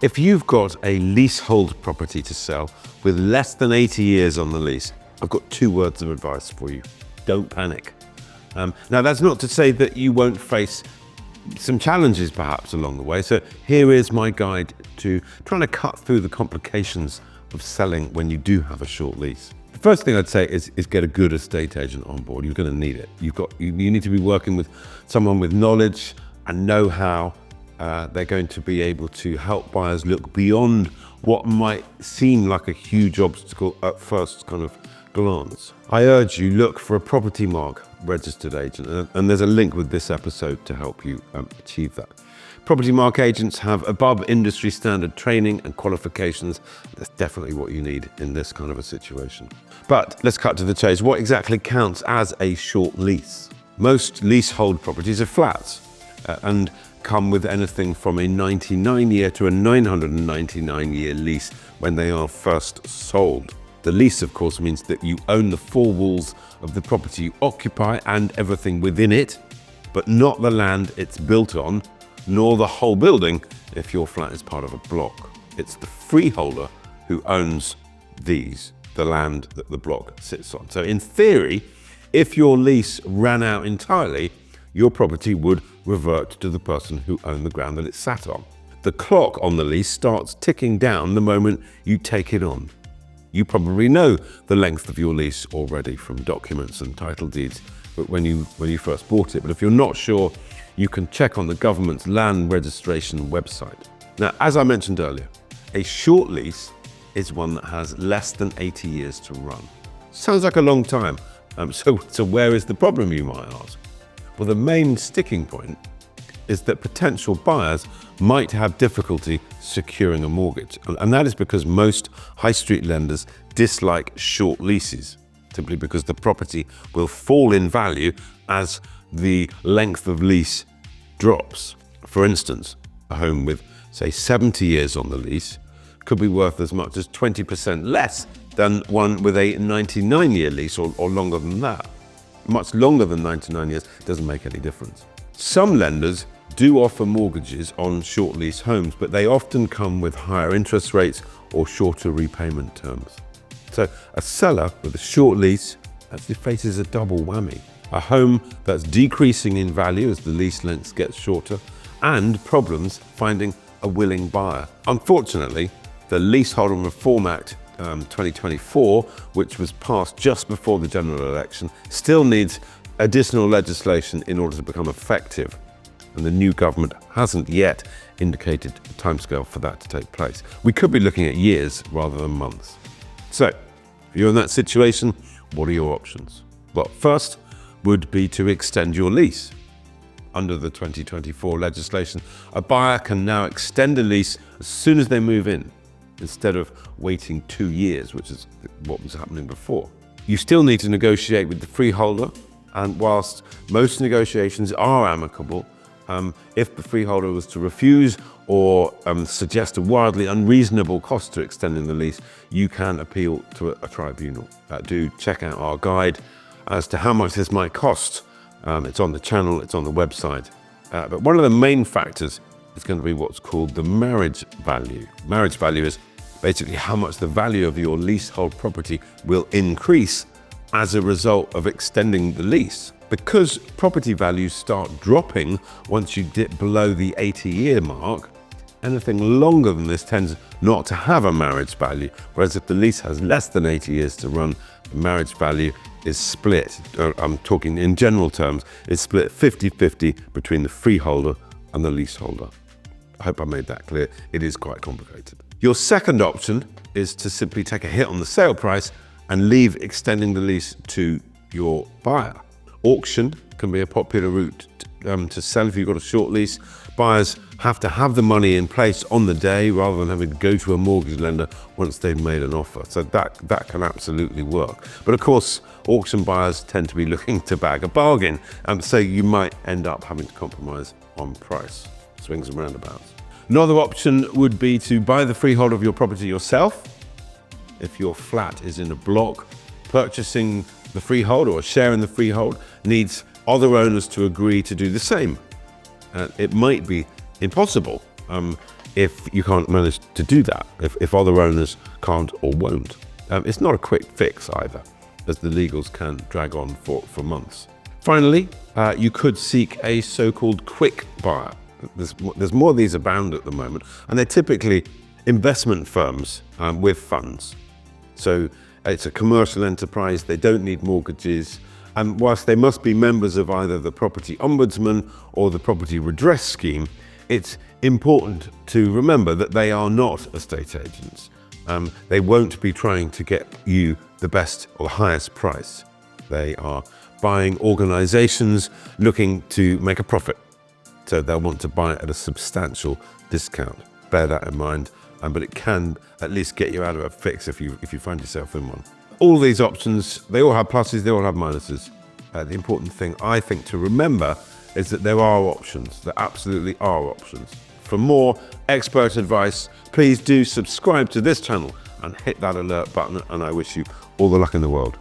If you've got a leasehold property to sell with less than 80 years on the lease, I've got 2 words of advice for you. Don't panic. Now, that's not to say that you won't face some challenges perhaps along the way. So here is my guide to trying to cut through the complications of selling when you do have a short lease. The first thing I'd say is get a good estate agent on board. You're going to need it. You need to be working with someone with knowledge and know-how. They're going to be able to help buyers look beyond what might seem like a huge obstacle at first kind of glance. I urge you, look for a PROPERTYMARK registered agent, and there's a link with this episode to help you achieve that. PROPERTYMARK agents have above industry standard training and qualifications. That's definitely what you need in this kind of a situation. But let's cut to the chase. What exactly counts as a short lease? Most leasehold properties are flats and come with anything from a 99-year to a 999-year lease when they are first sold. The lease, of course, means that you own the 4 walls of the property you occupy and everything within it, but not the land it's built on, nor the whole building if your flat is part of a block. It's the freeholder who owns the land that the block sits on. So in theory, if your lease ran out entirely, your property would revert to the person who owned the ground that it sat on. The clock on the lease starts ticking down the moment you take it on. You probably know the length of your lease already from documents and title deeds when you first bought it. But if you're not sure, you can check on the government's land registration website. Now, as I mentioned earlier, a short lease is one that has less than 80 years to run. Sounds like a long time. So where is the problem, you might ask? Well, the main sticking point is that potential buyers might have difficulty securing a mortgage. And that is because most high street lenders dislike short leases, simply because the property will fall in value as the length of lease drops. For instance, a home with, say, 70 years on the lease could be worth as much as 20% less than one with a 99-year lease or longer than that. Much longer than 99 years doesn't make any difference. Some lenders do offer mortgages on short lease homes, but they often come with higher interest rates or shorter repayment terms. So a seller with a short lease actually faces a double whammy. A home that's decreasing in value as the lease length gets shorter, and problems finding a willing buyer. Unfortunately, the Leasehold and Reform Act 2024, which was passed just before the general election, still needs additional legislation in order to become effective. And the new government hasn't yet indicated a timescale for that to take place. We could be looking at years rather than months. So, if you're in that situation, what are your options? Well, first would be to extend your lease. Under the 2024 legislation, a buyer can now extend a lease as soon as they move in, instead of waiting 2 years, which is what was happening before. You still need to negotiate with the freeholder, and whilst most negotiations are amicable, if the freeholder was to refuse or suggest a wildly unreasonable cost to extending the lease, you can appeal to a tribunal. Do check out our guide as to how much this might cost. It's on the channel, it's on the website. But one of the main factors is going to be what's called the marriage value. Marriage value is basically how much the value of your leasehold property will increase as a result of extending the lease. Because property values start dropping once you dip below the 80-year mark, anything longer than this tends not to have a marriage value, whereas if the lease has less than 80 years to run, the marriage value is split. I'm talking in general terms, it's split 50-50 between the freeholder and the leaseholder. I hope I made that clear. It is quite complicated. Your second option is to simply take a hit on the sale price and leave extending the lease to your buyer. Auction can be a popular route to sell if you've got a short lease. Buyers have to have the money in place on the day rather than having to go to a mortgage lender once they've made an offer. So that can absolutely work. But of course, auction buyers tend to be looking to bag a bargain, so you might end up having to compromise on price. Swings and roundabouts. Another option would be to buy the freehold of your property yourself. If your flat is in a block, purchasing the freehold or a share in the freehold needs other owners to agree to do the same. It might be impossible. if you can't manage to do that, if other owners can't or won't. It's not a quick fix either, as the legals can drag on for months. Finally, you could seek a so-called quick buyer. There's more of these abound at the moment, and they're typically investment firms with funds. So it's a commercial enterprise, they don't need mortgages, and whilst they must be members of either the Property Ombudsman or the Property Redress Scheme, it's important to remember that they are not estate agents. They won't be trying to get you the best or the highest price. They are buying organisations looking to make a profit. So they'll want to buy it at a substantial discount. Bear that in mind, but it can at least get you out of a fix if you find yourself in one. All these options, they all have pluses, they all have minuses. The important thing I think to remember is that there are options. There absolutely are options. For more expert advice, please do subscribe to this channel and hit that alert button, and I wish you all the luck in the world.